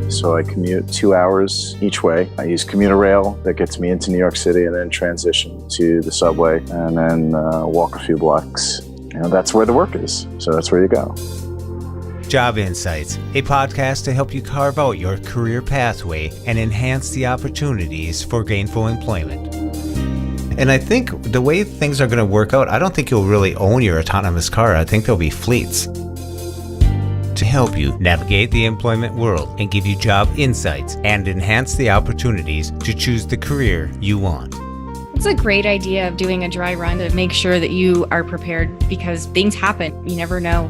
so I commute 2 hours each way. I use commuter rail that gets me into New York City and then transition to the subway and then walk a few blocks. That's where the work is, so that's where you go. Job Insights, a podcast to help you carve out your career pathway and enhance the opportunities for gainful employment. And I think the way things are going to work out, I don't think you'll really own your autonomous car. I think there'll be fleets to help you navigate the employment world and give you job insights and enhance the opportunities to choose the career you want. It's a great idea of doing a dry run to make sure that you are prepared because things happen. You never know.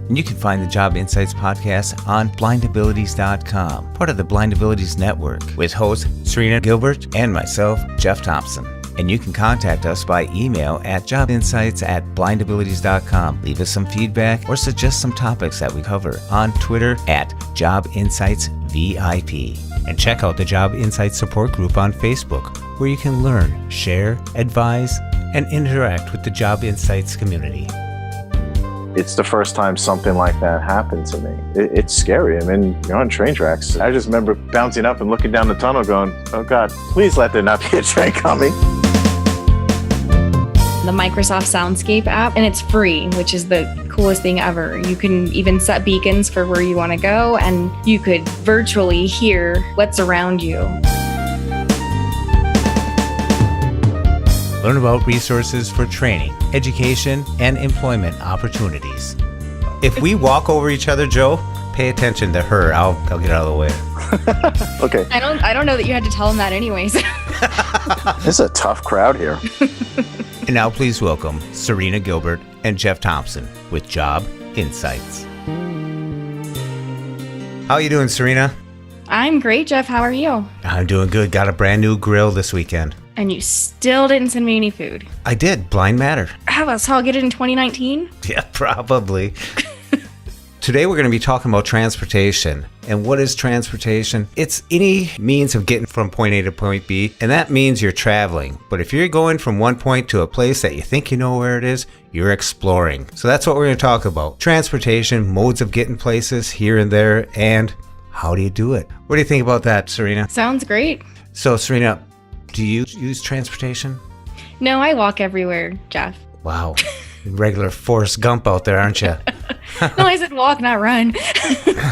And you can find the Job Insights podcast on blindabilities.com, part of the Blind Abilities Network, with hosts Serina, Gilbert, and myself, Jeff Thompson. And you can contact us by email at jobinsights@blindabilities.com. Leave us some feedback or suggest some topics that we cover on Twitter at JobInsightsVIP. And check out the Job Insights support group on Facebook, where you can learn, share, advise, and interact with the Job Insights community. It's the first time something like that happened to me. It's scary. I mean, you're on train tracks. I just remember bouncing up and looking down the tunnel going, oh God, please let there not be a train coming. The Microsoft Soundscape app, and it's free, which is the coolest thing ever. You can even set beacons for where you want to go, and you could virtually hear what's around you. Learn about resources for training, education, and employment opportunities. If we walk over each other, Joe, pay attention to her. I'll get out of the way. Okay. I don't know that you had to tell him that anyways. This is a tough crowd here. And now please welcome Serina, Gilbert, and Jeff Thompson with Job Insights. How are you doing, Serina? I'm great, Jeff. How are you? I'm doing good. Got a brand new grill this weekend. And you still didn't send me any food. I did. Blind matter. So I'll get it in 2019? Yeah, probably. Today we're going to be talking about transportation. And what is transportation? It's any means of getting from point A to point B, and that means you're traveling. But if you're going from one point to a place that you think you know where it is, you're exploring. So that's what we're going to talk about. Transportation, modes of getting places here and there, and how do you do it? What do you think about that, Serina? Sounds great. So, Serina, do you use transportation? No, I walk everywhere, Jeff. Wow. Regular Forrest Gump out there, aren't you? No, I said walk, not run.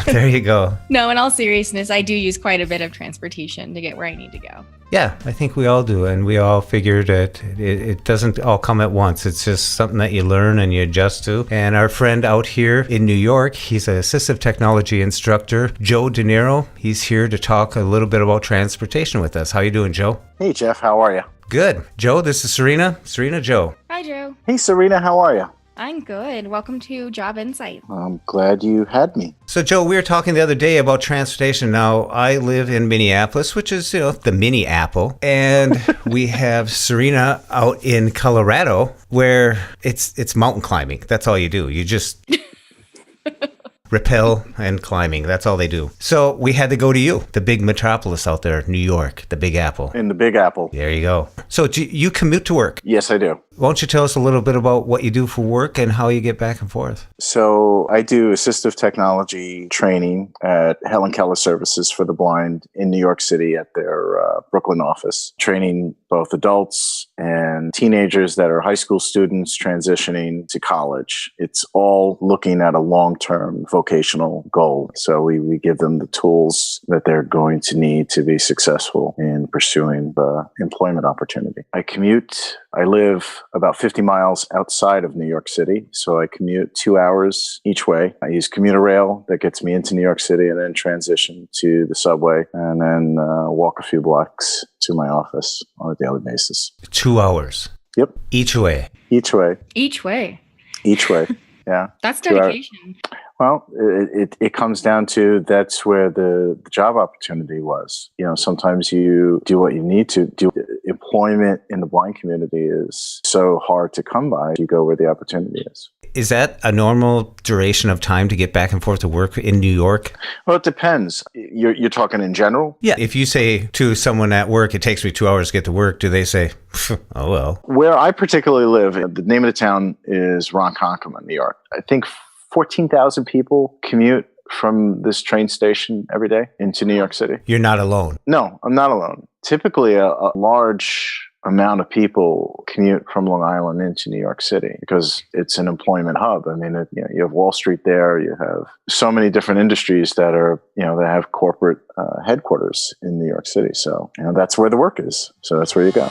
There you go. No, in all seriousness, I do use quite a bit of transportation to get where I need to go. Yeah, I think we all do. And we all figured that it doesn't all come at once. It's just something that you learn and you adjust to. And our friend out here in New York, he's an Assistive Technology Instructor, Joe Dinero. He's here to talk a little bit about transportation with us. How you doing, Joe? Hey, Jeff, how are you? Good. Joe, this is Serina. Serina, Joe. Hi, Joe. Hey, Serina, how are you? I'm good. Welcome to Job Insight. I'm glad you had me. So, Joe, we were talking the other day about transportation. Now, I live in Minneapolis, which is, the mini Apple. And we have Serina out in Colorado, where it's mountain climbing. That's all you do. You just rappel and climbing. That's all they do. So we had to go to you, the big metropolis out there, New York, the Big Apple. In the Big Apple. There you go. So do you commute to work? Yes, I do. Why don't you tell us a little bit about what you do for work and how you get back and forth? So I do assistive technology training at Helen Keller Services for the Blind in New York City at their Brooklyn office, training both adults and teenagers that are high school students transitioning to college. It's all looking at a long-term vocational goal. So we give them the tools that they're going to need to be successful in pursuing the employment opportunity. I commute. I live about 50 miles outside of New York City, so I commute 2 hours each way. I use commuter rail that gets me into New York City and then transition to the subway and then walk a few blocks to my office on a daily basis. 2 hours? Yep. Each way? Each way. Each way? Each way, yeah. That's dedication. Well, it comes down to that's where the job opportunity was. Sometimes you do what you need to do. Employment in the blind community is so hard to come by. You go where the opportunity is. Is that a normal duration of time to get back and forth to work in New York? Well, it depends. You're talking in general? Yeah. If you say to someone at work, it takes me 2 hours to get to work, do they say, oh, well? Where I particularly live, the name of the town is Ronkonkoma, New York. I think 14,000 people commute from this train station every day into New York City. You're not alone. No, I'm not alone. Typically, a large amount of people commute from Long Island into New York City because it's an employment hub. I mean, you have Wall Street there. You have so many different industries that are, that have corporate headquarters in New York City. So, that's where the work is. So that's where you go.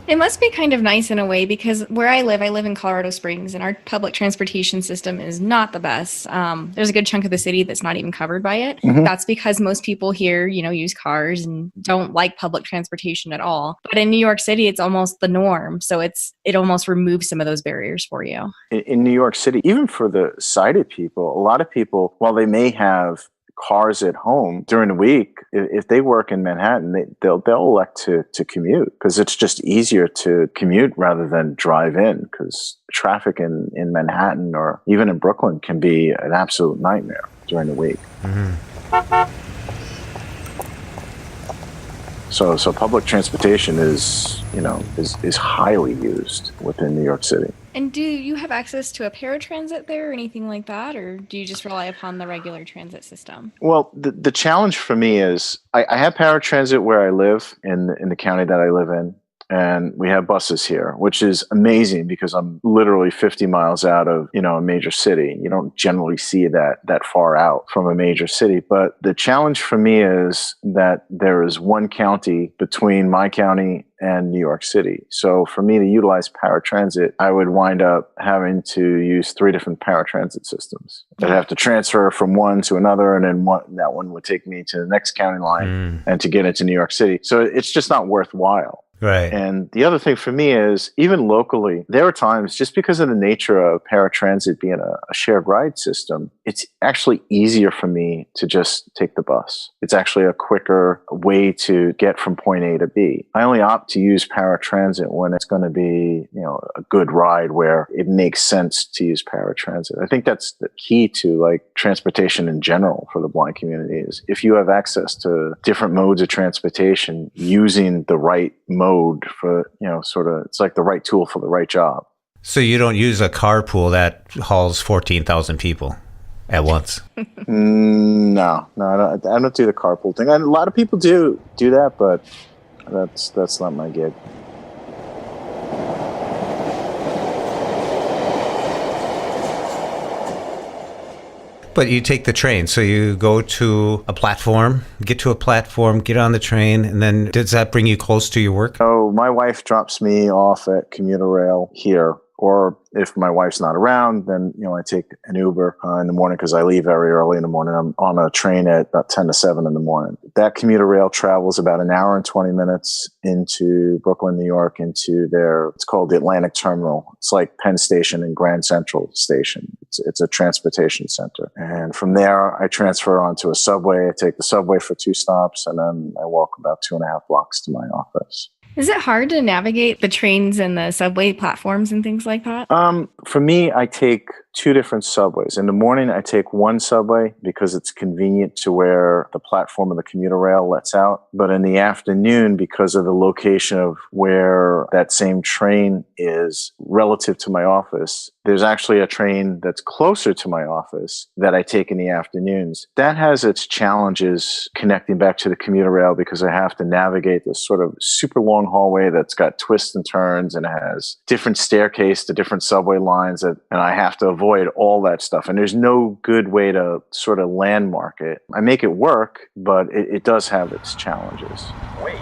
It must be kind of nice in a way because where I live in Colorado Springs, and our public transportation system is not the best. There's a good chunk of the city that's not even covered by it. Mm-hmm. That's because most people here, use cars and don't like public transportation at all. But in New York City, it's almost the norm. So it almost removes some of those barriers for you. In New York City, even for the sighted people, a lot of people, while they may have cars at home during the week, if they work in Manhattan, they'll elect to commute because it's just easier to commute rather than drive in, because traffic in Manhattan or even in Brooklyn can be an absolute nightmare during the week. Mm-hmm. So public transportation is highly used within New York City. And do you have access to a paratransit there or anything like that? Or do you just rely upon the regular transit system? Well, the challenge for me is I have paratransit where I live in the county that I live in. And we have buses here, which is amazing because I'm literally 50 miles out of, a major city. You don't generally see that far out from a major city. But the challenge for me is that there is one county between my county and New York City. So for me to utilize paratransit, I would wind up having to use 3 different paratransit systems. I'd have to transfer from one to another, and then that one would take me to the next county line and to get into New York City. So it's just not worthwhile. Right. And the other thing for me is, even locally, there are times, just because of the nature of paratransit being a shared ride system, it's actually easier for me to just take the bus. It's actually a quicker way to get from point A to B. I only opt to use paratransit when it's going to be, a good ride where it makes sense to use paratransit. I think that's the key to transportation in general for the blind community is if you have access to different modes of transportation, using the right mode for, it's like the right tool for the right job. So you don't use a carpool that hauls 14,000 people at once? No, I don't do the carpool thing. A lot of people do that, but that's not my gig. But you take the train, so you go to a platform, get on the train, and then does that bring you close to your work? Oh, my wife drops me off at commuter rail here. Or if my wife's not around, then, I take an Uber in the morning because I leave very early in the morning. I'm on a train at about 10 to 7 in the morning. That commuter rail travels about an hour and 20 minutes into Brooklyn, New York, into it's called the Atlantic Terminal. It's like Penn Station and Grand Central Station. It's a transportation center. And from there, I transfer onto a subway. I take the subway for 2 stops, and then I walk about 2.5 blocks to my office. Is it hard to navigate the trains and the subway platforms and things like that? For me, I take 2 different subways. In the morning, I take one subway because it's convenient to where the platform of the commuter rail lets out. But in the afternoon, because of the location of where that same train is relative to my office, there's actually a train that's closer to my office that I take in the afternoons. That has its challenges connecting back to the commuter rail because I have to navigate this sort of super long hallway that's got twists and turns and has different staircase to different subway lines, and I have to avoid all that stuff. And there's no good way to sort of landmark it. I make it work, but it does have its challenges. Wait.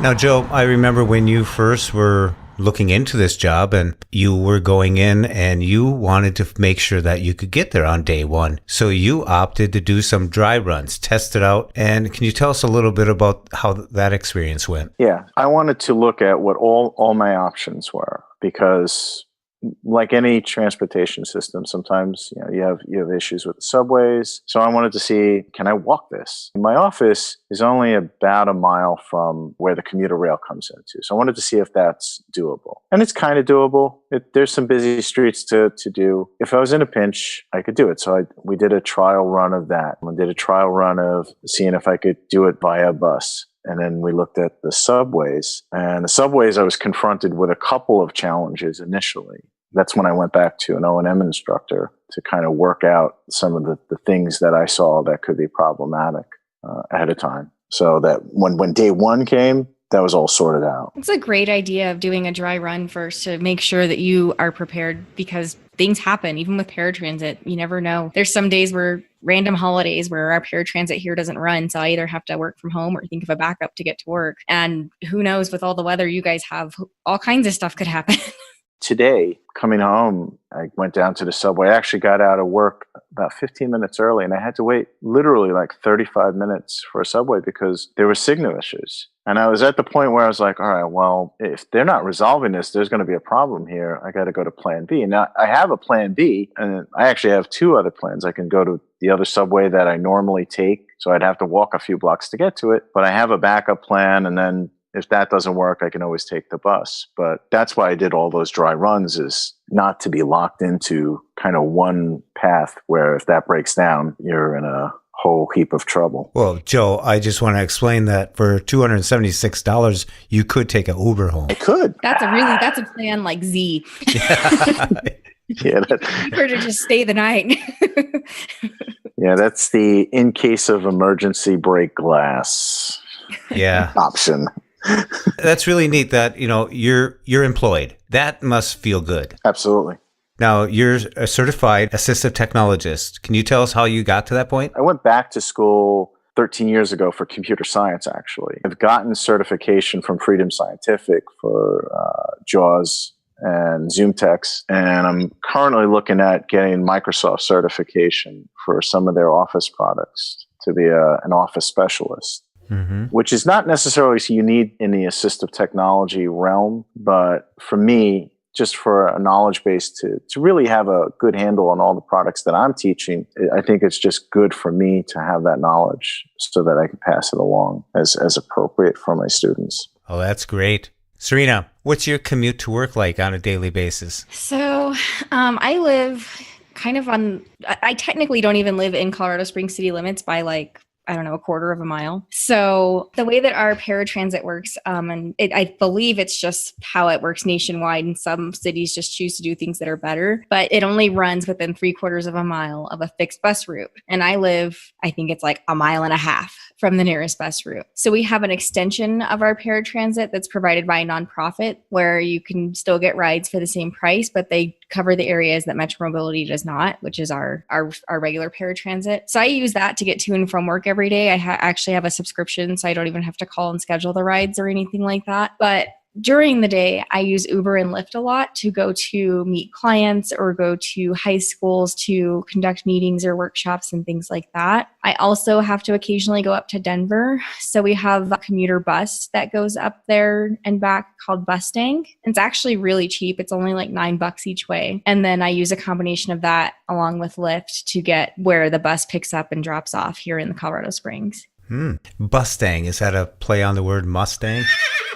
Now, Joe, I remember when you first were looking into this job and you were going in and you wanted to make sure that you could get there on day one. So you opted to do some dry runs, test it out. And can you tell us a little bit about how that experience went? Yeah, I wanted to look at what all my options were, because like any transportation system, sometimes you have issues with the subways. So I wanted to see, can I walk this? My office is only about a mile from where the commuter rail comes into. So I wanted to see if that's doable. And it's kind of doable. There's some busy streets to do. If I was in a pinch, I could do it. So we did a trial run of that. I did a trial run of seeing if I could do it via bus. And then we looked at the subways. And the subways, I was confronted with a couple of challenges initially. That's when I went back to an O&M instructor to kind of work out some of the things that I saw that could be problematic ahead of time. So that when day one came, that was all sorted out. It's a great idea of doing a dry run first to make sure that you are prepared, because things happen, even with paratransit. You never know. There's some days where random holidays where our paratransit here doesn't run. So I either have to work from home or think of a backup to get to work. And who knows, with all the weather you guys have, all kinds of stuff could happen. Today, coming home, I went down to the subway. I actually got out of work about 15 minutes early, and I had to wait literally like 35 minutes for a subway because there were signal issues. And I was at the point where I was like, all right, well, if they're not resolving this, there's going to be a problem here. I got to go to plan B. Now, I have a plan B, and I actually have two other plans. I can go to the other subway that I normally take, so I'd have to walk a few blocks to get to it. But I have a backup plan, and then if that doesn't work, I can always take the bus. But that's why I did all those dry runs, is not to be locked into kind of one path where if that breaks down, you're in a whole heap of trouble. Well, Joe, I just want to explain that for $276, you could take an Uber home. I could. That's a plan like Z. Yeah, Cheaper to just stay the night. Yeah, that's the in case of emergency break glass option. That's really neat that, you're employed. That must feel good. Absolutely. Now, you're a certified assistive technologist. Can you tell us how you got to that point? I went back to school 13 years ago for computer science, actually. I've gotten certification from Freedom Scientific for JAWS and ZoomText, and I'm currently looking at getting Microsoft certification for some of their Office products to be an Office specialist. Mm-hmm. Which is not necessarily so you need in the assistive technology realm, but for me, just for a knowledge base to really have a good handle on all the products that I'm teaching, I think it's just good for me to have that knowledge so that I can pass it along as appropriate for my students. Oh, that's great. Serina, what's your commute to work like on a daily basis? So I live kind of I technically don't even live in Colorado Springs city limits by a quarter of a mile. So the way that our paratransit works, I believe it's just how it works nationwide, and some cities just choose to do things that are better, but it only runs within 3/4 of a mile of a fixed bus route. And I live, I think it's like a mile and a half from the nearest bus route. So we have an extension of our paratransit that's provided by a nonprofit where you can still get rides for the same price, but they cover the areas that Metro Mobility does not, which is our regular paratransit. So I use that to get to and from work every day. I actually have a subscription, so I don't even have to call and schedule the rides or anything like that. But during the day, I use Uber and Lyft a lot to go to meet clients or go to high schools to conduct meetings or workshops and things like that. I also have to occasionally go up to Denver. So we have a commuter bus that goes up there and back called Mustang. It's actually really cheap. It's only like $9 each way. And then I use a combination of that along with Lyft to get where the bus picks up and drops off here in the Colorado Springs. Mustang, is that a play on the word Mustang?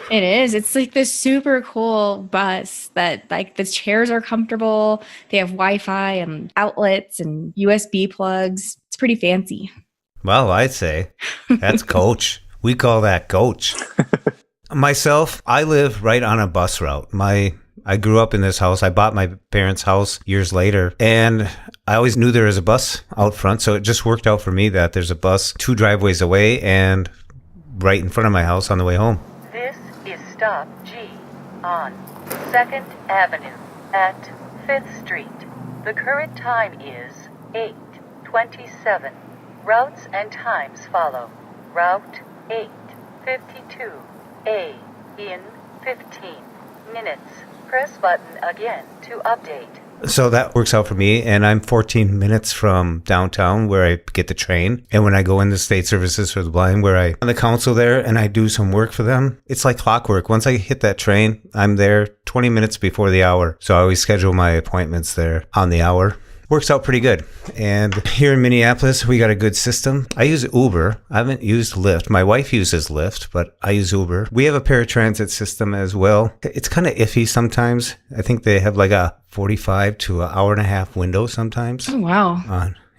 It is. It's like this super cool bus that the chairs are comfortable. They have Wi-Fi and outlets and USB plugs. It's pretty fancy. Well, I'd say that's coach. We call that coach. Myself, I live right on a bus route. I grew up in this house. I bought my parents' house years later, and I always knew there was a bus out front. So it just worked out for me that there's a bus 2 driveways away and right in front of my house on the way home. Stop G on 2nd Avenue at 5th Street. The current time is 8:27. Routes and times follow. Route 852A in 15 minutes. Press button again to update. So that works out for me, and I'm 14 minutes from downtown where I get the train. And when I go into State Services for the Blind, where I'm on the council there and I do some work for them, it's like clockwork. Once I hit that train, I'm there 20 minutes before the hour. So I always schedule my appointments there on the hour. Works out pretty good. And here in Minneapolis, we got a good system. I use Uber. I haven't used Lyft. My wife uses Lyft, but I use Uber. We have a paratransit system as well. It's kind of iffy sometimes. I think they have like a 45 to an hour and a half window sometimes. Oh, wow.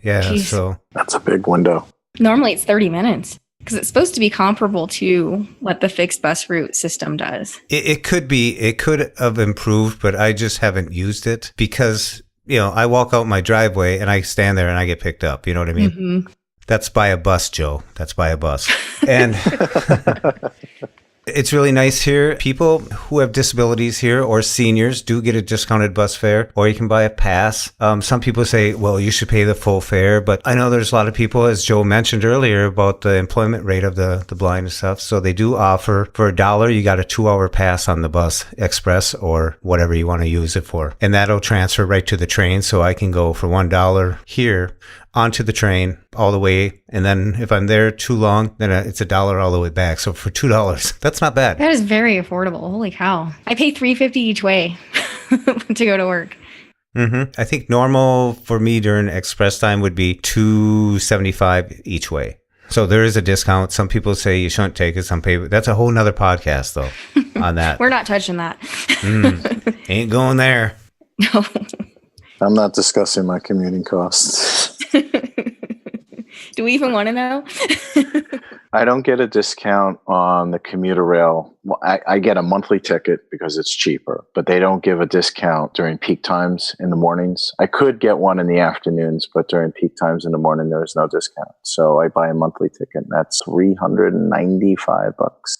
Yeah, Jeez. so. That's a big window. Normally it's 30 minutes. Because it's supposed to be comparable to what the fixed bus route system does. It could be. It could have improved, but I just haven't used it because, I walk out my driveway and I stand there and I get picked up. You know what I mean? Mm-hmm. That's by a bus, Joe. That's by a bus. And it's really nice here. People who have disabilities here or seniors do get a discounted bus fare, or you can buy a pass. Some people say, well, you should pay the full fare. But I know there's a lot of people, as Joe mentioned earlier, about the employment rate of the blind and stuff. So they do offer for $1, you got a 2-hour pass on the bus express or whatever you want to use it for. And that'll transfer right to the train. So I can go for $1 here onto the train all the way. And then if I'm there too long, then it's $1 all the way back. So for $2, that's not bad. That is very affordable. Holy cow. I pay $3.50 each way to go to work. Mm-hmm. I think normal for me during express time would be $2.75 each way. So there is a discount. Some people say you shouldn't take it. Some people, that's a whole nother podcast though on that. We're not touching that. Ain't going there. No. I'm not discussing my commuting costs. Do we even want to know? I don't get a discount on the commuter rail. Well, I get a monthly ticket because it's cheaper, but they don't give a discount during peak times in the mornings. I could get one in the afternoons, but during peak times in the morning, there is no discount. So I buy a monthly ticket, and that's $395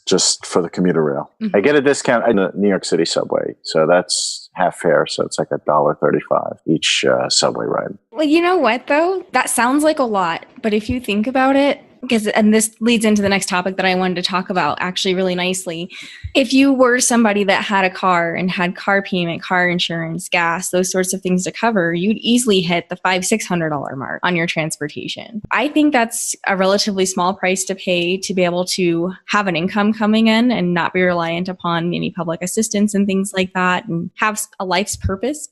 just for the commuter rail. Mm-hmm. I get a discount in the New York City subway, so that's half fare. So it's like $1.35 each subway ride. Well, you know what, though? That sounds like a lot, but if you think about it, and this leads into the next topic that I wanted to talk about actually really nicely. If you were somebody that had a car and had car payment, car insurance, gas, those sorts of things to cover, you'd easily hit the $500-$600 mark on your transportation. I think that's a relatively small price to pay to be able to have an income coming in and not be reliant upon any public assistance and things like that and have a life's purpose.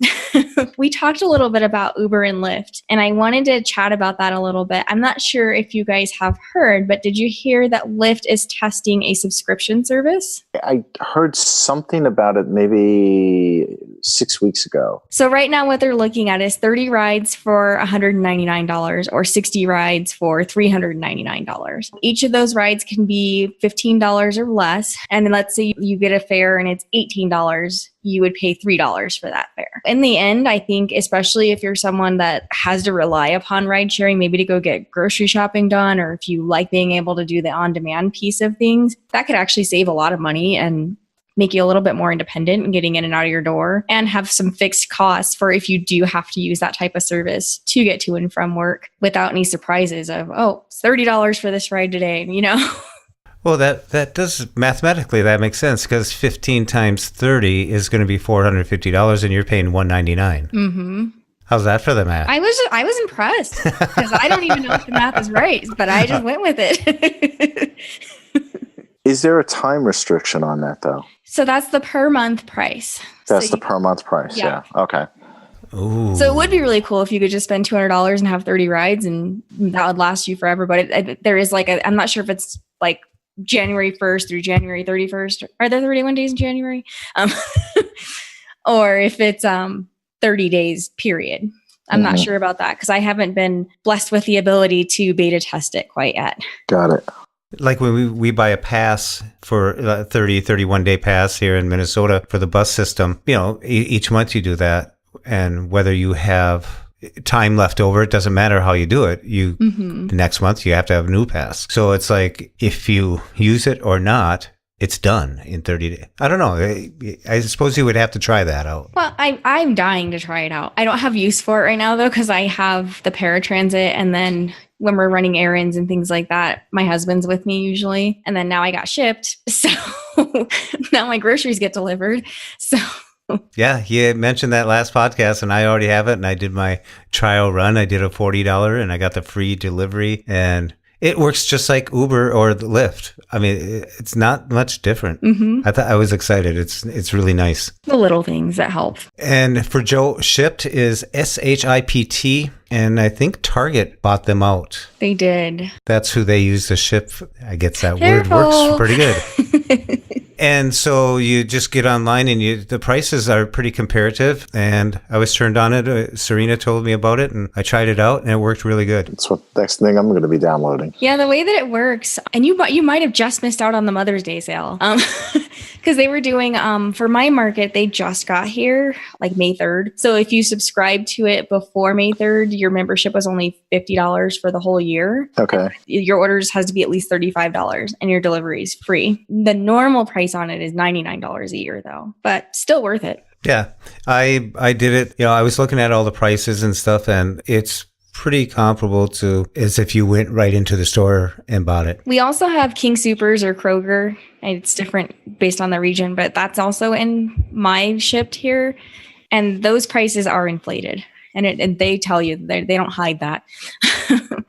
We talked a little bit about Uber and Lyft, and I wanted to chat about that a little bit. I'm not sure if you guys have heard, but did you hear that Lyft is testing a subscription service? I heard something about it maybe 6 weeks ago. So right now what they're looking at is 30 rides for $199 or 60 rides for $399. Each of those rides can be $15 or less. And then let's say you get a fare and it's $18. You would pay $3 for that fare. In the end, I think, especially if you're someone that has to rely upon ride sharing, maybe to go get grocery shopping done, or if you like being able to do the on-demand piece of things, that could actually save a lot of money and make you a little bit more independent in getting in and out of your door and have some fixed costs for if you do have to use that type of service to get to and from work without any surprises of, oh, it's $30 for this ride today, Well, that does, mathematically, that makes sense because 15 times 30 is going to be $450 and you're paying $199. Mm-hmm. How's that for the math? I was impressed because I don't even know if the math is right, but I just went with it. Is there a time restriction on that, though? So that's the per month price. That's the per month price, yeah. Okay. Ooh. So it would be really cool if you could just spend $200 and have 30 rides and that would last you forever. But there is I'm not sure if it's like January 1st through January 31st. Are there 31 days in January? Or if it's 30 days period. I'm not sure about that because I haven't been blessed with the ability to beta test it quite yet. Got it. Like when we buy a pass for a 31 day pass here in Minnesota for the bus system, each month you do that. And whether you have time left over, it doesn't matter how you do it. The next month you have to have a new pass. So it's like if you use it or not, it's done in 30 days. I don't know. I suppose you would have to try that out. Well, I'm dying to try it out. I don't have use for it right now, though, because I have the paratransit. And then when we're running errands and things like that, my husband's with me usually. And then now I got Shipt. So now my groceries get delivered. So... Yeah, he mentioned that last podcast, and I already have it. And I did my trial run. I did a $40, and I got the free delivery. And it works just like Uber or Lyft. I mean, it's not much different. Mm-hmm. I was excited. It's really nice. The little things that help. And for Joe, Shipt is SHIPT, and I think Target bought them out. They did. That's who they use to ship. I guess that word works pretty good. And so you just get online and the prices are pretty comparative. And I was turned on it. Serina told me about it and I tried it out and it worked really good. That's what next thing I'm going to be downloading. Yeah, the way that it works, and you might have just missed out on the Mother's Day sale. Because they were doing, for my market, they just got here like May 3rd. So if you subscribe to it before May 3rd, your membership was only $50 for the whole year. Okay. Your orders has to be at least $35 and your delivery is free. The normal price on it is $99 a year though, but still worth it. Yeah, I did it. I was looking at all the prices and stuff and it's pretty comparable to as if you went right into the store and bought it. We also have King Supers or Kroger. And it's different based on the region, but that's also in my Shipt here. And those prices are inflated. And they tell you, they don't hide that.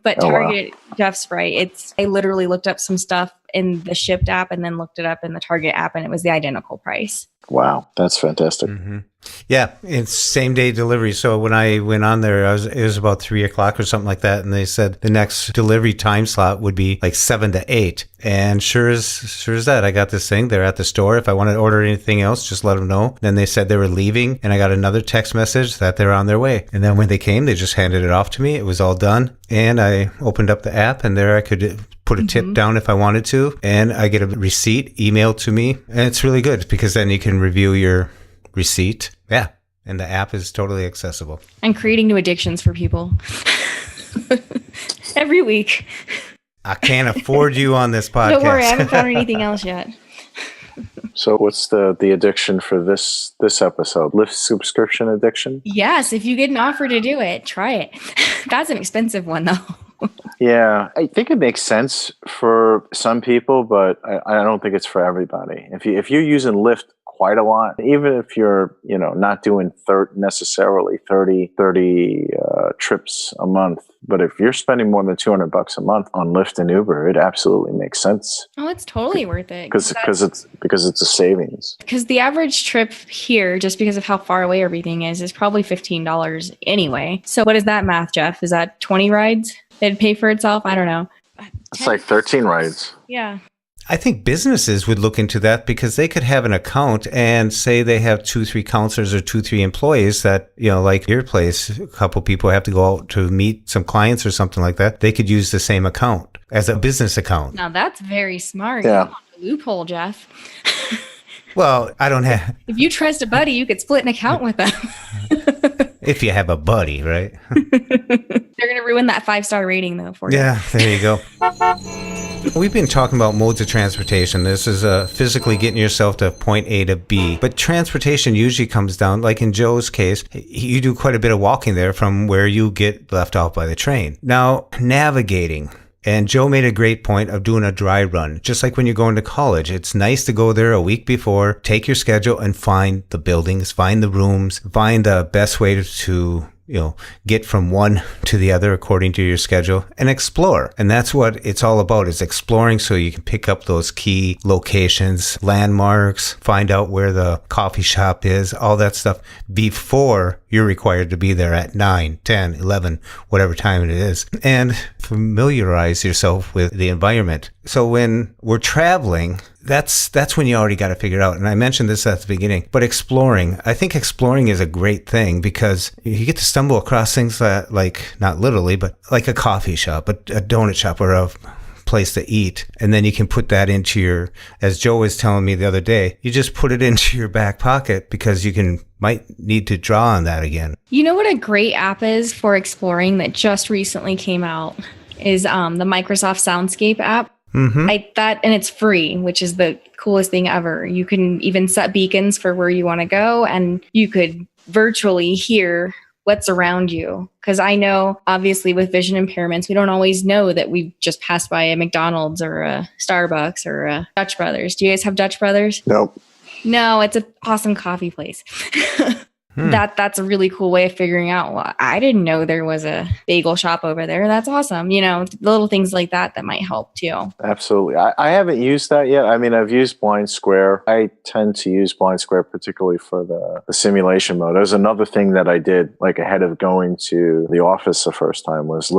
But Target, wow. Jeff's right. I literally looked up some stuff in the Shipt app and then looked it up in the Target app and it was the identical price. Wow, that's fantastic. Mm-hmm. Yeah, it's same day delivery. So when I went on there, it was about 3:00 or something like that. And they said the next delivery time slot would be like 7 to 8. And sure as that, I got this thing. They're at the store. If I wanted to order anything else, just let them know. Then they said they were leaving and I got another text message that they're on their way. And then when they came, they just handed it off to me. It was all done. And I opened up the app and there I could put a tip down if I wanted to. And I get a receipt emailed to me. And it's really good because then you can review your receipt. Yeah. And the app is totally accessible. I'm creating new addictions for people every week. I can't afford you on this podcast. Don't worry, I haven't found anything else yet. So what's the addiction for this episode? Lyft subscription addiction? Yes, if you get an offer to do it, try it. That's an expensive one though. Yeah, I think it makes sense for some people, but I don't think it's for everybody. If you're using Lyft quite a lot, even if you're not doing necessarily 30 trips a month, but if you're spending more than $200 a month on Lyft and Uber, it absolutely makes sense. Oh, it's totally worth it because it's a savings. Because the average trip here, just because of how far away everything is probably $15 anyway. So what is that math, Jeff? Is that 20 rides? They'd pay for itself? I don't know. It's like 13 rides. Yeah. I think businesses would look into that because they could have an account and say they have 2-3 counselors or 2-3 employees that, like your place, a couple people have to go out to meet some clients or something like that. They could use the same account as a business account. Now that's very smart. Yeah. Loophole, Jeff. Well, I don't have. If you trust a buddy, you could split an account with them. If you have a buddy, right? They're going to ruin that 5-star rating, though, for you. Yeah, there you go. We've been talking about modes of transportation. This is physically getting yourself to point A to B. But transportation usually comes down, like in Joe's case, you do quite a bit of walking there from where you get left off by the train. Now, navigating. And Joe made a great point of doing a dry run. Just like when you're going to college, it's nice to go there a week before, take your schedule and find the buildings, find the rooms, find the best way to get from one to the other according to your schedule and explore. And that's what it's all about, is exploring so you can pick up those key locations, landmarks, find out where the coffee shop is, all that stuff before you're required to be there at 9, 10, 11, whatever time it is, and familiarize yourself with the environment. So when we're traveling, that's when you already got to figure it out. And I mentioned this at the beginning, but I think exploring is a great thing because you get to stumble across things that, like, not literally, but like a coffee shop, a donut shop, or a place to eat. And then you can put that into as Joe was telling me the other day, you just put it into your back pocket because you might need to draw on that again. You know what a great app is for exploring that just recently came out is the Microsoft Soundscape app. Mm-hmm. And it's free, which is the coolest thing ever. You can even set beacons for where you want to go, and you could virtually hear what's around you. Because I know, obviously, with vision impairments, we don't always know that we've just passed by a McDonald's or a Starbucks or a Dutch Brothers. Do you guys have Dutch Brothers? Nope. No, it's an awesome coffee place. That's a really cool way of figuring out, well, I didn't know there was a bagel shop over there. That's awesome. Little things like that might help too. Absolutely. I haven't used that yet. I mean, I've used Blind Square. I tend to use Blind Square particularly for the simulation mode. There's another thing that I did like ahead of going to the office the first time was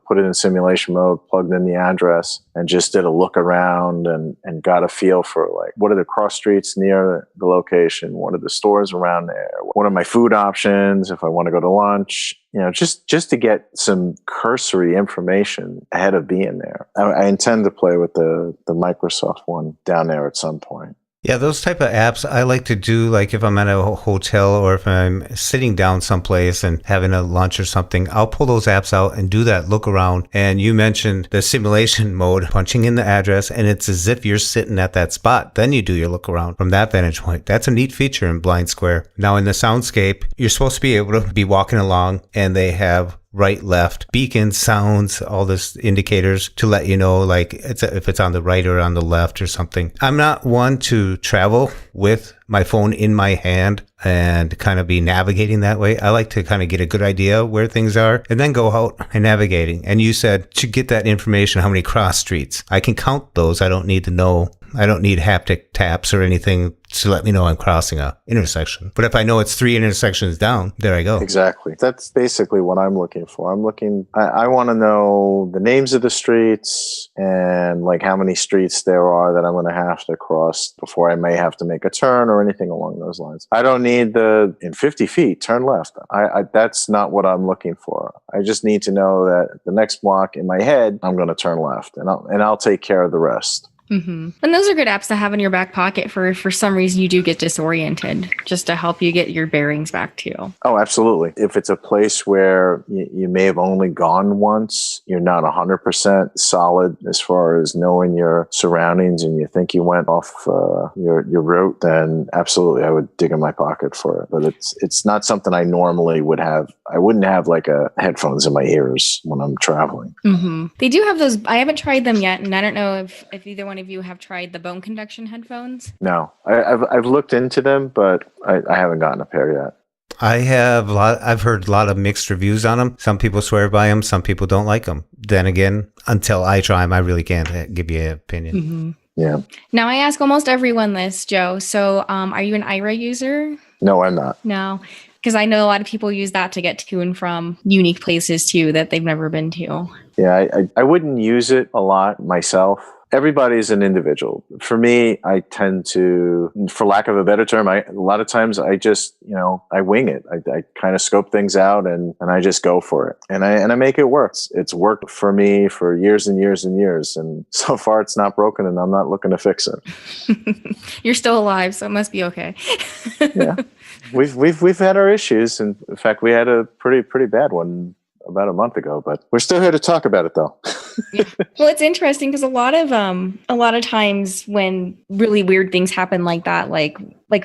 put it in simulation mode, plugged in the address, and just did a look around and got a feel for like, what are the cross streets near the location? What are the stores around there? What are my food options if I want to go to lunch? Just to get some cursory information ahead of being there. I intend to play with the Microsoft one down there at some point. Yeah, those type of apps I like to do, like if I'm at a hotel or if I'm sitting down someplace and having a lunch or something, I'll pull those apps out and do that look around. And you mentioned the simulation mode, punching in the address, and it's as if you're sitting at that spot. Then you do your look around from that vantage point. That's a neat feature in Blind Square. Now in the soundscape, you're supposed to be able to be walking along and they have right, left, beacons, sounds, all this indicators to let you know like if it's on the right or on the left or something. I'm not one to travel with my phone in my hand and kind of be navigating that way. I like to kind of get a good idea where things are and then go out and navigating. And you said to get that information, how many cross streets. I can count those. I don't need to know. I don't need haptic taps or anything to let me know I'm crossing a intersection. But if I know it's 3 intersections down, there I go. Exactly. That's basically what I'm looking for. I want to know the names of the streets and like how many streets there are that I'm going to have to cross before I may have to make a turn or anything along those lines. I don't need in 50 feet, turn left. That's not what I'm looking for. I just need to know that the next block in my head, I'm going to turn left and I'll take care of the rest. Mm-hmm. And those are good apps to have in your back pocket for some reason you do get disoriented, just to help you get your bearings back too. Oh, absolutely. If it's a place where you may have only gone once, you're not 100% solid as far as knowing your surroundings and you think you went off your route, then absolutely I would dig in my pocket for it. But it's not something I normally would have. I wouldn't have like headphones in my ears when I'm traveling. Mm-hmm. They do have those. I haven't tried them yet, and I don't know if either one of you have tried the bone conduction headphones. No, I've looked into them, but I haven't gotten a pair yet. I've heard a lot of mixed reviews on them. Some people swear by them. Some people don't like them. Then again, until I try them, I really can't give you an opinion. Mm-hmm. Yeah. Now I ask almost everyone this, Joe. So are you an IRA user? No, I'm not. No. Because I know a lot of people use that to get to and from unique places too that they've never been to. Yeah, I wouldn't use it a lot myself. Everybody's an individual. For me, I tend to, for lack of a better term, a lot of times I just, I wing it. I kind of scope things out and I just go for it. And I make it work. It's worked for me for years and years and years. And so far it's not broken and I'm not looking to fix it. You're still alive, so it must be okay. Yeah. We've had our issues. And in fact, we had a pretty bad one about a month ago, but we're still here to talk about it though. Yeah. Well, it's interesting because a lot of times when really weird things happen like that, like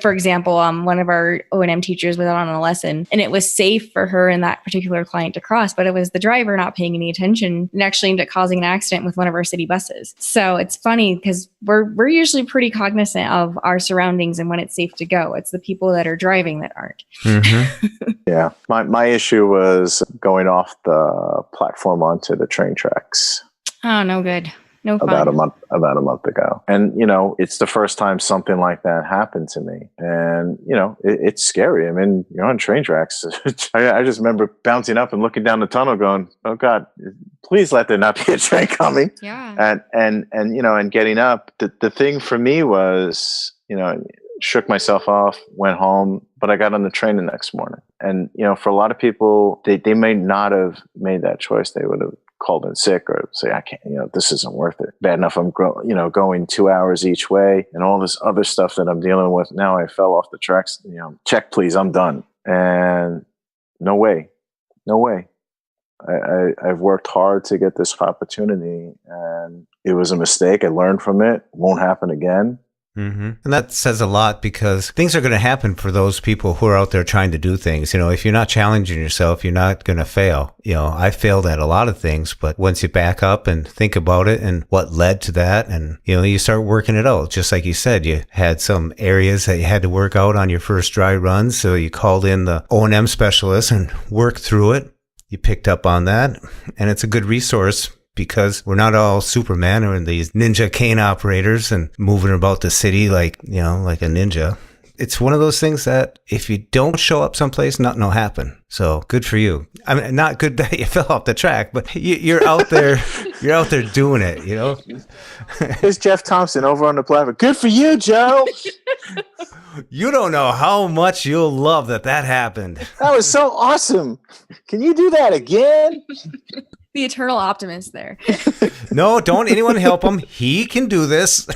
for example, one of our O&M teachers was on a lesson and it was safe for her and that particular client to cross, but it was the driver not paying any attention and actually ended up causing an accident with one of our city buses. So it's funny because we're usually pretty cognizant of our surroundings and when it's safe to go. It's the people that are driving that aren't. Mm-hmm. Yeah. My issue was going off the platform onto the train tracks. Oh, no good. No fun. About a month ago. And, it's the first time something like that happened to me. And, it's scary. I mean, you're on train tracks. I just remember bouncing up and looking down the tunnel going, oh God, please let there not be a train coming. Yeah. And getting up. The thing for me was, shook myself off, went home, but I got on the train the next morning. And, for a lot of people, they may not have made that choice. They would have called in sick or say, I can't, this isn't worth it. Bad enough I'm going 2 hours each way and all this other stuff that I'm dealing with. Now I fell off the tracks, check please, I'm done. And no way. I've worked hard to get this opportunity and it was a mistake. I learned from it. Won't happen again. Mm-hmm. And that says a lot because things are going to happen for those people who are out there trying to do things. If you're not challenging yourself, you're not going to fail. I failed at a lot of things, but once you back up and think about it and what led to that, and, you start working it out. Just like you said, you had some areas that you had to work out on your first dry run. So you called in the O&M specialist and worked through it. You picked up on that, and it's a good resource because we're not all Superman or these ninja cane operators and moving about the city like a ninja. It's one of those things that if you don't show up someplace, nothing will happen. So good for you. I mean, not good that you fell off the track, but you're out there, doing it, Here's Jeff Thompson over on the platform. Good for you, Joe. You don't know how much you'll love that happened. That was so awesome. Can you do that again? The eternal optimist there. No, don't anyone help him. He can do this.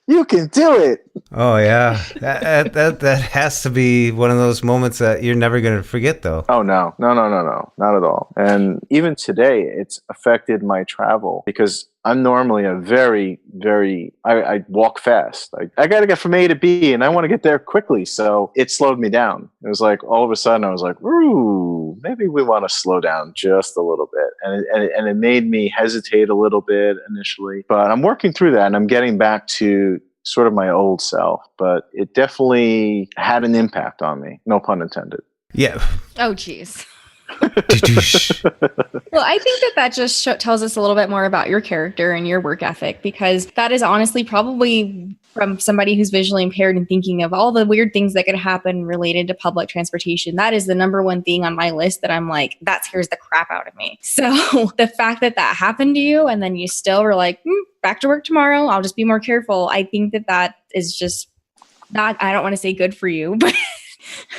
You can do it. Oh yeah, that has to be one of those moments that you're never going to forget, though. Oh no, not at all. And even today, it's affected my travel because I'm normally a very, very. I walk fast. I got to get from A to B, and I want to get there quickly. So it slowed me down. It was like all of a sudden, I was like, "Ooh, maybe we want to slow down just a little bit," and it made me hesitate a little bit initially. But I'm working through that, and I'm getting back to sort of my old self, but it definitely had an impact on me. No pun intended. Yeah. Oh, geez. Well, I think that just tells us a little bit more about your character and your work ethic, because that is honestly probably from somebody who's visually impaired and thinking of all the weird things that could happen related to public transportation. That is the number one thing on my list that I'm like, that scares the crap out of me. So the fact that happened to you and then you still were like, back to work tomorrow, I'll just be more careful. I think that is just not, I don't want to say good for you, but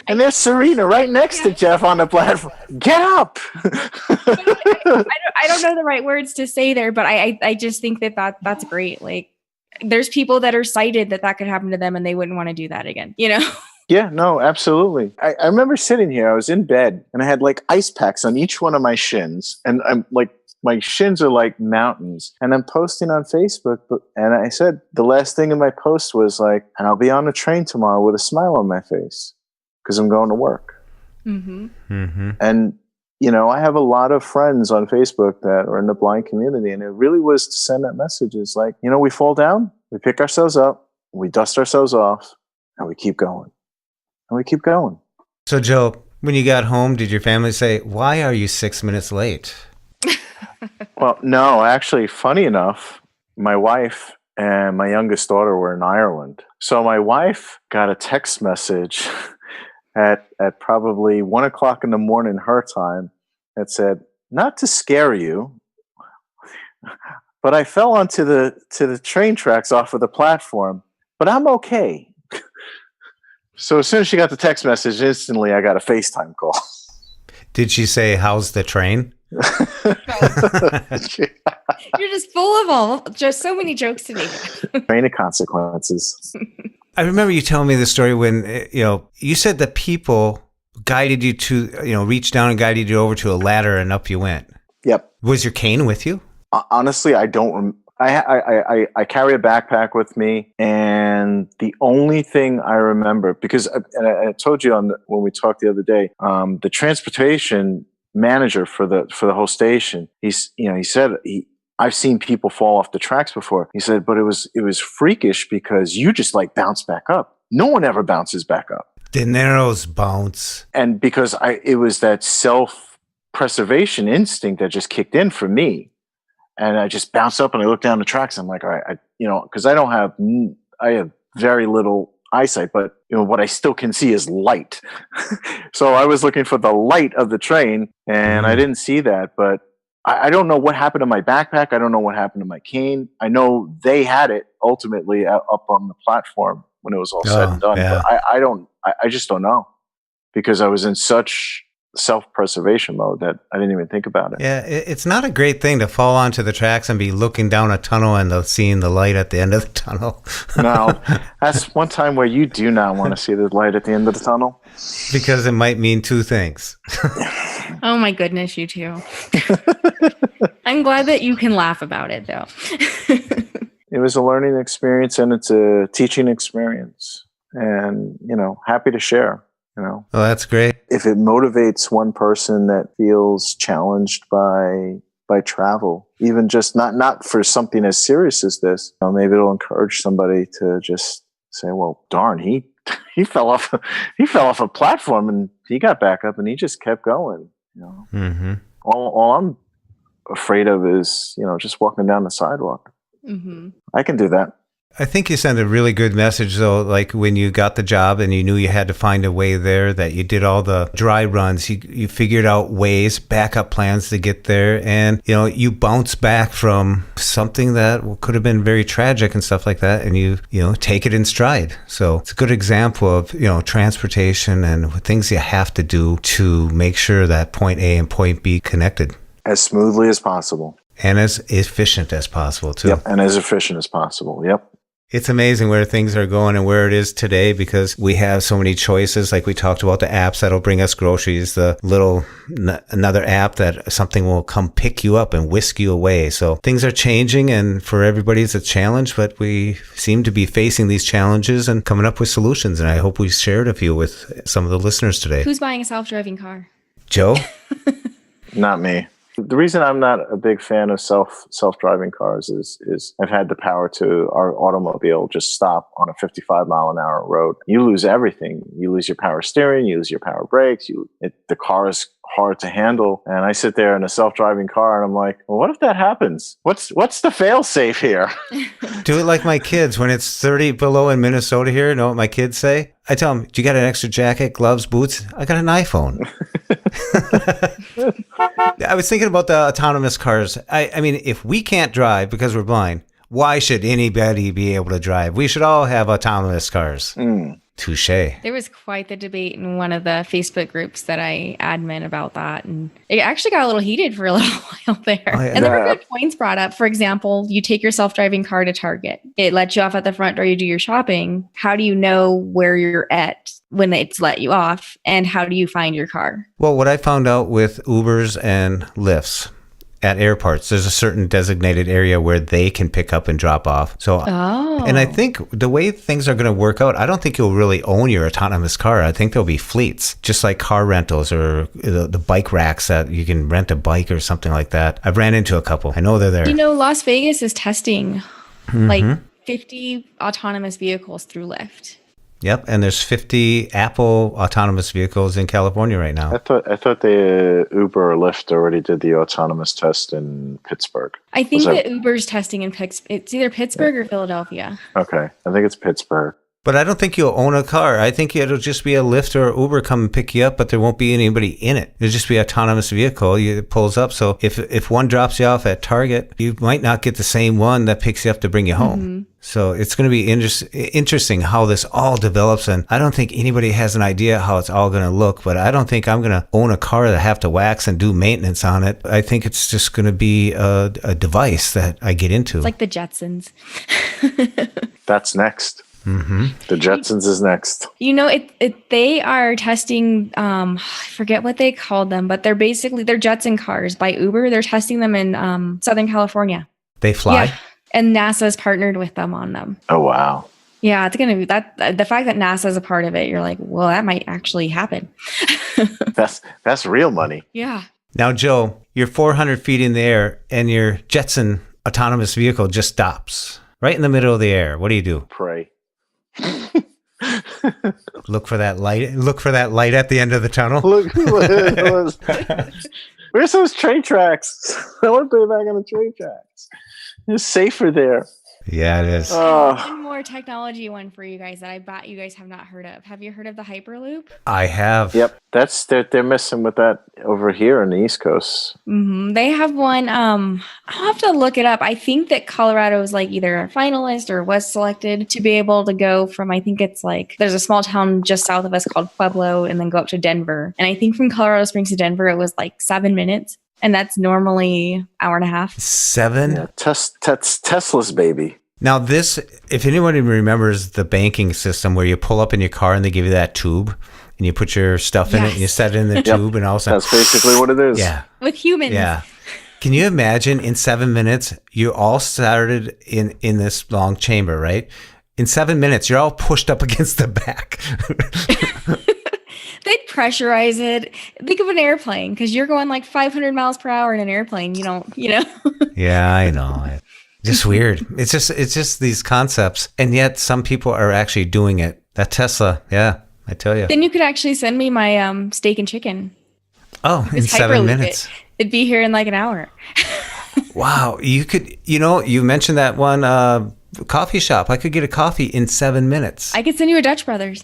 and there's Serina right next to Jeff on the platform. Get up! I don't know the right words to say there, but I just think that's great. Like, there's people that are sighted that could happen to them and they wouldn't want to do that again, Yeah, no, absolutely. I remember sitting here, I was in bed and I had like ice packs on each one of my shins, and I'm like, my shins are like mountains, and I'm posting on Facebook. And I said, the last thing in my post was like, and I'll be on the train tomorrow with a smile on my face, because I'm going to work. Mm-hmm. Mm-hmm. And, I have a lot of friends on Facebook that are in the blind community, and it really was to send that message. It's like, we fall down, we pick ourselves up, we dust ourselves off, and we keep going. And we keep going. So, Joe, when you got home, did your family say, why are you 6 minutes late? Well, no, actually, funny enough, my wife and my youngest daughter were in Ireland. So my wife got a text message at probably 1:00 in the morning her time that said, not to scare you, but I fell onto the train tracks off of the platform, but I'm okay. So as soon as she got the text message, instantly I got a FaceTime call. Did she say, how's the train? You're just full of just so many jokes today. Train of consequences. I remember you telling me the story when, you said that people guided you to, reached down and guided you over to a ladder and up you went. Yep. Was your cane with you? Honestly, I don't. I carry a backpack with me, and the only thing I remember, because I told you when we talked the other day, the transportation manager for the whole station, he said I've seen people fall off the tracks before. He said, but it was freakish because you just like bounce back up. No one ever bounces back up. Dinero's bounce. And because it was that self-preservation instinct that just kicked in for me. And I just bounced up and I looked down the tracks. I'm like, all right, because I have very little eyesight, but what I still can see is light. So I was looking for the light of the train, and I didn't see that. But I don't know what happened to my backpack. I don't know what happened to my cane. I know they had it ultimately up on the platform when it was all said and done. Yeah. But I just don't know, because I was in such self-preservation mode that I didn't even think about it. Yeah, it's not a great thing to fall onto the tracks and be looking down a tunnel and seeing the light at the end of the tunnel. No, that's one time where you do not want to see the light at the end of the tunnel. Because it might mean two things. Oh my goodness, you too. I'm glad that you can laugh about it though. It was a learning experience and it's a teaching experience, and, happy to share, Oh, that's great. If it motivates one person that feels challenged by travel, even just not for something as serious as this, maybe it'll encourage somebody to just say, well, darn, he fell off a platform and he got back up and he just kept going. Mm-hmm. All I'm afraid of is, just walking down the sidewalk. Mm-hmm. I can do that. I think you sent a really good message, though, like when you got the job and you knew you had to find a way there, that you did all the dry runs, you figured out ways, backup plans to get there, and, you bounce back from something that could have been very tragic and stuff like that, and you take it in stride. So it's a good example of, transportation and things you have to do to make sure that point A and point B connected. As smoothly as possible. And as efficient as possible, too. Yep, and as efficient as possible. Yep. It's amazing where things are going and where it is today, because we have so many choices. Like we talked about the apps that'll bring us groceries, another app that something will come pick you up and whisk you away. So things are changing, and for everybody it's a challenge, but we seem to be facing these challenges and coming up with solutions. And I hope we shared a few with some of the listeners today. Who's buying a self-driving car? Joe? Not me. The reason I'm not a big fan of self-driving cars is I've had the power to our automobile just stop on a 55 mile an hour road. You lose everything. You lose your power steering. You lose your power brakes. The car is hard to handle. And I sit there in a self-driving car and I'm like, well, what if that happens? What's the fail safe here? Do it like my kids. When it's 30 below in Minnesota here, you know what my kids say? I tell them, do you got an extra jacket, gloves, boots? I got an iPhone. I was thinking about the autonomous cars. I mean, if we can't drive because we're blind, why should anybody be able to drive? We should all have autonomous cars. Touche. There was quite the debate in one of the Facebook groups that I admin about that. And it actually got a little heated for a little while there. Oh, yeah. And there were good points brought up. For example, you take your self-driving car to Target. It lets you off at the front door. You do your shopping. How do you know where you're at when it's let you off? And how do you find your car? Well, what I found out with Ubers and Lyfts at airports, there's a certain designated area where they can pick up and drop off. So, and I think the way things are going to work out, I don't think you'll really own your autonomous car. I think there'll be fleets, just like car rentals or the bike racks that you can rent a bike or something like that. I've ran into a couple. I know they're there. Las Vegas is testing like 50 autonomous vehicles through Lyft. Yep, and there's 50 Apple autonomous vehicles in California right now. I thought the Uber or Lyft already did the autonomous test in Pittsburgh. I think that Uber's testing in it's either Pittsburgh or Philadelphia. Okay, I think it's Pittsburgh. But I don't think you'll own a car. I think it'll just be a Lyft or Uber come and pick you up, but there won't be anybody in it. It'll just be an autonomous vehicle. It pulls up. So if one drops you off at Target, you might not get the same one that picks you up to bring you home. Mm-hmm. So it's going to be interesting how this all develops. And I don't think anybody has an idea how it's all going to look, but I don't think I'm going to own a car that I have to wax and do maintenance on it. I think it's just going to be a device that I get into. It's like the Jetsons. That's next. Mm-hmm. The Jetsons is next. They are testing, I forget what they called them, but they're Jetson cars by Uber. They're testing them in Southern California. They fly? Yeah. And NASA's partnered with them on them. Oh, wow. Yeah, it's going to be that. The fact that NASA's a part of it, you're like, well, that might actually happen. That's real money. Yeah. Now, Joe, you're 400 feet in the air and your Jetson autonomous vehicle just stops right in the middle of the air. What do you do? Pray. Look for that light. Look for that light at the end of the tunnel. Where's those train tracks? I want to be back on the train tracks. It's safer there. Yeah, it is. One more technology one for you guys that I bet you guys have not heard of. Have you heard of the Hyperloop? I have. Yep, they're messing with that over here on the East Coast. Mm-hmm. They have one. I'll have to look it up. I think that Colorado is like either a finalist or was selected to be able to go from. I think it's like there's a small town just south of us called Pueblo, and then go up to Denver. And I think from Colorado Springs to Denver, it was like 7 minutes. And that's normally hour and a half. 7? Yeah, Tesla's baby. Now this, if anybody remembers the banking system where you pull up in your car and they give you that tube and you put your stuff in it and you set it in the tube and all of a sudden. That's basically what it is. Yeah. With humans. Yeah. Can you imagine in 7 minutes, you all started in this long chamber, right? In 7 minutes, you're all pushed up against the back. They'd pressurize it. Think of an airplane, because you're going like 500 miles per hour in an airplane. You don't, Yeah, I know. Just weird. It's just these concepts. And yet some people are actually doing it. That Tesla, yeah, I tell you. Then you could actually send me my steak and chicken. Oh, in 7 minutes. It'd be here in like an hour. Wow. You could, you mentioned that one coffee shop. I could get a coffee in 7 minutes. I could send you a Dutch Brothers.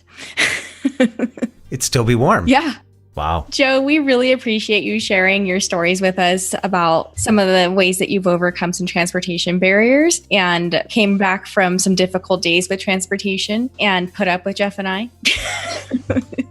It'd still be warm. Yeah. Wow. Joe, we really appreciate you sharing your stories with us about some of the ways that you've overcome some transportation barriers and came back from some difficult days with transportation and put up with Jeff and I.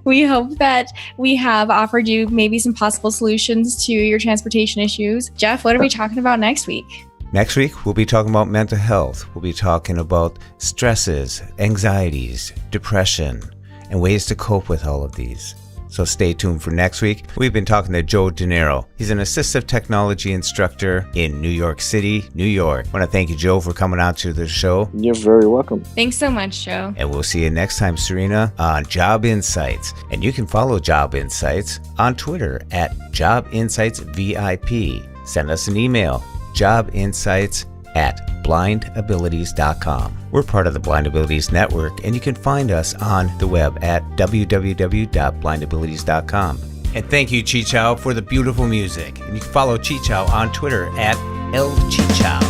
We hope that we have offered you maybe some possible solutions to your transportation issues. Jeff, what are we talking about next week? Next week, we'll be talking about mental health. We'll be talking about stresses, anxieties, depression, and ways to cope with all of these. So stay tuned for next week. We've been talking to Joe Dinero. He's an assistive technology instructor in New York City, New York. I want to thank you, Joe, for coming out to the show. You're very welcome. Thanks so much, Joe. And we'll see you next time, Serina, on Job Insights. And you can follow Job Insights on Twitter at Job Insights VIP. Send us an email, jobinsights@blindabilities.com. We're part of the Blind Abilities Network, and you can find us on the web at www.blindabilities.com. And thank you, Chichow, for the beautiful music. And you can follow Chichow on Twitter at @LChichow.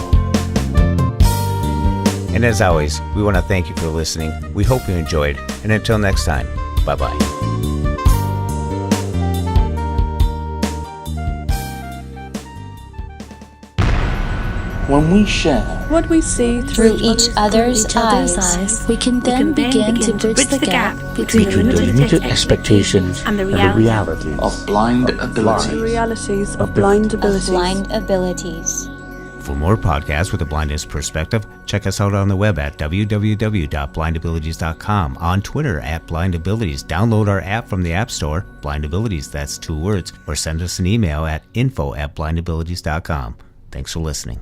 And as always, we want to thank you for listening. We hope you enjoyed. And until next time, bye-bye. When we share what we see through each other's eyes, we can then begin to bridge the gap between the limited expectations and the realities of blind abilities. The realities of blind abilities. For more podcasts with a blindness perspective, check us out on the web at www.blindabilities.com, on Twitter at blindabilities. Download our app from the App Store, blindabilities, that's 2 words, or send us an email at info@blindabilities.com. Thanks for listening.